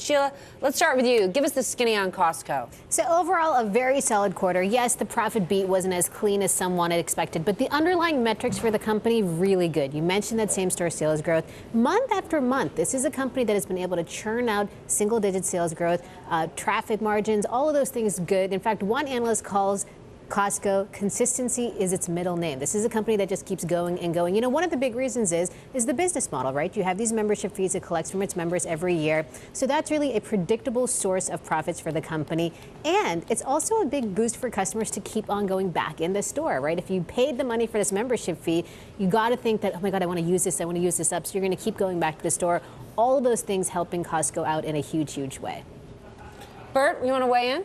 Sheila, let's start with you. Give us the skinny on Costco. So overall, a very solid quarter. Yes, the profit beat wasn't as clean as some wanted expected, but the underlying metrics for the company really good. You mentioned that same-store sales growth month after month. This is a company that has been able to churn out single-digit sales growth, traffic margins, all of those things good. In fact, one analyst calls Costco, consistency is its middle name. This is a company that just keeps going and going. You know, one of the big reasons is the business model, right? You have these membership fees it collects from its members every year. So that's really a predictable source of profits for the company. And it's also a big boost for customers to keep on going back in the store, right? If you paid the money for this membership fee, you got to think that, oh my God, I want to use this up. So you're going to keep going back to the store. All of those things helping Costco out in a huge, huge way. Bert, you want to weigh in?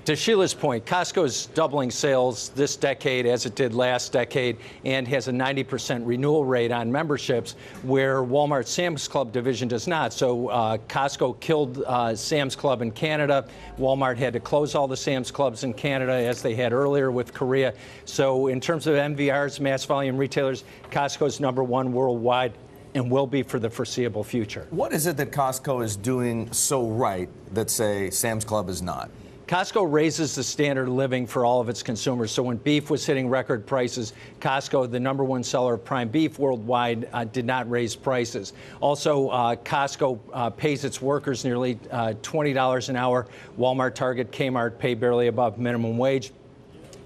To Sheila's point, Costco is doubling sales this decade as it did last decade and has a 90% renewal rate on memberships, where Walmart's Sam's Club division does not. So Costco killed Sam's Club in Canada. Walmart had to close all the Sam's Clubs in Canada, as they had earlier with Korea. So in terms of MVRs, mass volume retailers, Costco's #1 worldwide and will be for the foreseeable future. What is it that Costco is doing so right that, say, Sam's Club is not? Costco raises the standard of living for all of its consumers. So when beef was hitting record prices, Costco, the #1 seller of prime beef worldwide, did not raise prices. Also, Costco pays its workers nearly $20 an hour. Walmart, Target, Kmart pay barely above minimum wage.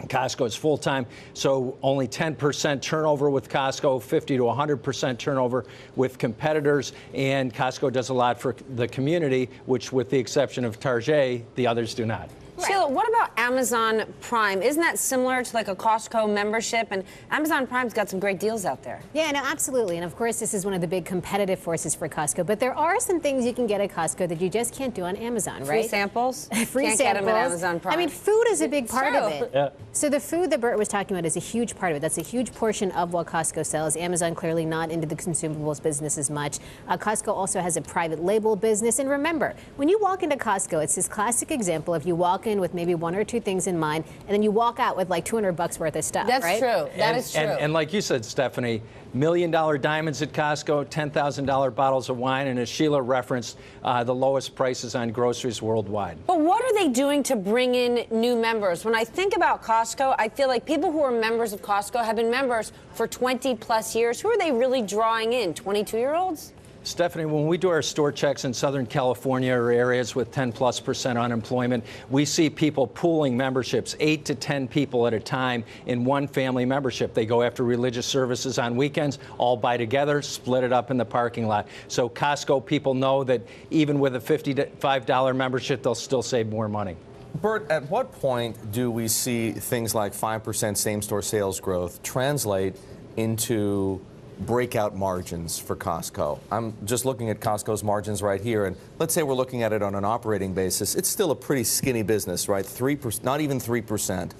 Costco is full-time, so only 10% turnover with Costco, 50 to 100% turnover with competitors, and Costco does a lot for the community, which, with the exception of Target, the others do not. Sheila, what about Amazon Prime? Isn't that similar to like a Costco membership? And Amazon Prime's got some great deals out there. Yeah, no, absolutely. And of course, this is one of the big competitive forces for Costco. But there are some things you can get at Costco that you just can't do on Amazon, right? Free samples? Free can't samples. Get them at Amazon Prime. I mean, food is a big part of it. Yeah. So the food that Bert was talking about is a huge part of it. That's a huge portion of what Costco sells. Amazon clearly not into the consumables business as much. Costco also has a private label business. And remember, when you walk into Costco, it's this classic example of you walk in with maybe one or two things in mind, and then you walk out with like $200 worth of stuff. That's right? true. That is true. And like you said, Stephanie, $1 million diamonds at Costco, $10,000 bottles of wine, and as Sheila referenced, the lowest prices on groceries worldwide. But what are they doing to bring in new members? When I think about Costco, I feel like people who are members of Costco have been members for 20 plus years. Who are they really drawing in? 22-year-olds? Stephanie, when we do our store checks in Southern California or areas with 10+% unemployment, we see people pooling memberships, 8 to 10 people at a time in one family membership. They go after religious services on weekends, all buy together, split it up in the parking lot. So Costco people know that even with a $55 membership, they'll still save more money. Bert, at what point do we see things like 5% same-store sales growth translate into breakout margins for Costco? I'm just looking at Costco's margins right here, and let's say we're looking at it on an operating basis. It's still a pretty skinny business, right? 3%, not even 3%.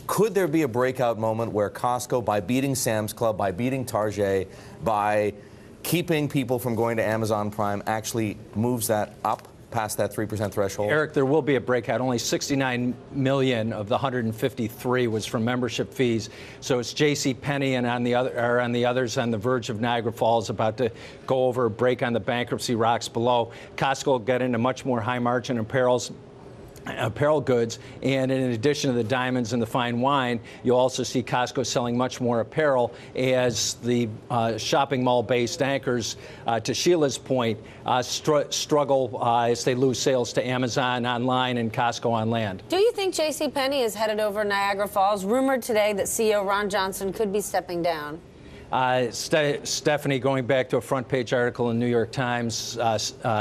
Could there be a breakout moment where Costco, by beating Sam's Club, by beating Target, by keeping people from going to Amazon Prime, actually moves that up past that 3% threshold? Eric, there will be a breakout. Only 69 million of the 153 was from membership fees. So it's JCPenney and on the others on the verge of Niagara Falls, about to go over a break on the bankruptcy rocks below. Costco will get into much more high margin apparel goods, and in addition to the diamonds and the fine wine, you'll also see Costco selling much more apparel as the shopping mall-based anchors, to Sheila's point, struggle as they lose sales to Amazon online and Costco on land. Do you think JCPenney is headed over Niagara Falls? Rumored today that CEO Ron Johnson could be stepping down. Stephanie, going back to a front page article in New York Times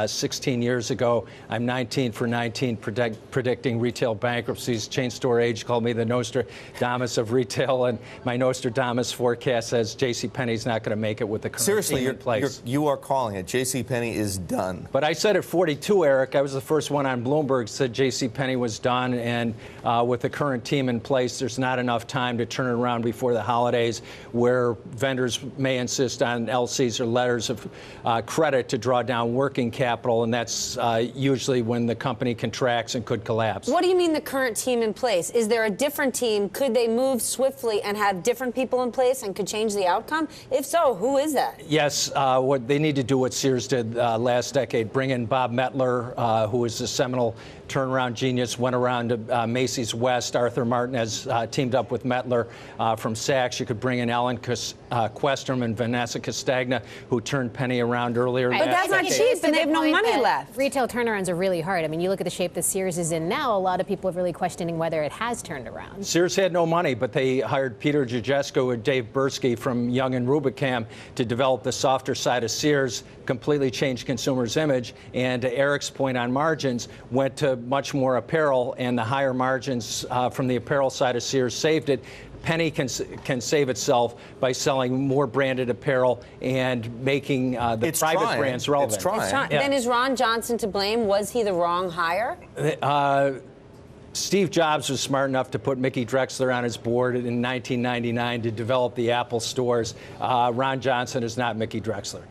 16 years ago, I'm 19 for 19 predicting retail bankruptcies. Chain store age called me the Nostradamus of retail, and my Nostradamus forecast says JCPenney's not going to make it with the current team in place. You are calling it. JCPenney is done. But I said at 42, Eric, I was the first one on Bloomberg said JCPenney was done, and with the current team in place, there's not enough time to turn it around before the holidays, where vendors lenders may insist on LCs or letters of credit to draw down working capital, and that's usually when the company contracts and could collapse. What do you mean the current team in place? Is there a different team? Could they move swiftly and have different people in place and could change the outcome? If so, who is that? Yes, what they need to do what Sears did last decade, bring in Bob Mettler, who is the seminal turnaround genius, went around to Macy's West. Arthur Martin has teamed up with Mettler from Saks. You could bring in Alan Questrom and Vanessa Castagna, who turned Penny around earlier. But that's not cheap, and they have no money left. Retail turnarounds are really hard. I mean, you look at the shape that Sears is in now, a lot of people are really questioning whether it has turned around. Sears had no money, but they hired Peter Jajesko and Dave Bursky from Young and Rubicam to develop the softer side of Sears, completely changed consumers' image, and to Eric's point on margins, went to much more apparel, and the higher margins from the apparel side of Sears saved it. Penny can save itself by selling more branded apparel and making the private brands relevant. It's trying. Yeah. Then is Ron Johnson to blame? Was he the wrong hire? Steve Jobs was smart enough to put Mickey Drexler on his board in 1999 to develop the Apple stores. Ron Johnson is not Mickey Drexler.